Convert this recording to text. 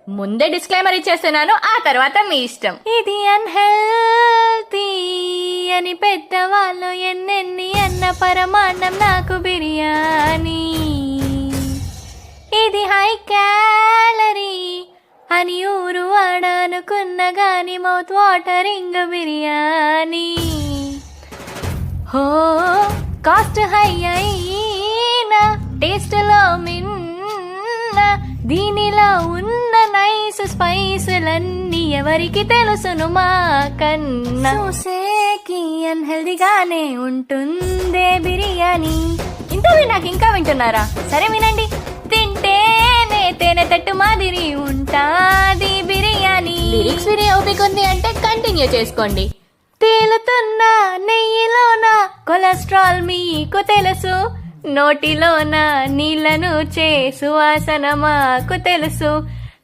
ముందే డిస్క్లైమర్ ఇచ్చేస్తున్నాను, ఆ తర్వాత మీ ఇష్టం. ఇది అన్హెల్తీ అని పెద్దవాళ్ళు ఎన్నెన్ని అన్న పరమాన్నం నాకు బిర్యానీ. ఇది హై క్యాలరీ అని ఊరు వాడనుకున్న గాని మౌత్ వాటరింగ్ బిర్యానీ. హో కాస్ట్ హై అయినా టేస్ట్ లో మిన్న, దీనిలో ఉన్న నైస్ స్పైసులన్నీ ఎవరికి తెలుసును మా కన్నా. చూసేకి అన్హెల్దీగానే ఉంటుందే బిర్యానీ. ఇంత నాకు ఇంకా వింటున్నారా? సరే వినండి. తింటేనే తేనె తట్టు మాదిరి ఉంటాది బిర్యానీ. లిరిక్స్ వినే ఓపిక ఉంది అంటే కంటిన్యూ చేసుకోండి. తేలుతున్న నెయ్యిలోన కొలెస్ట్రాల్ మీకు తెలుసు, నోటిలోన నీళ్లను సువాసన మాకు తెలుసు.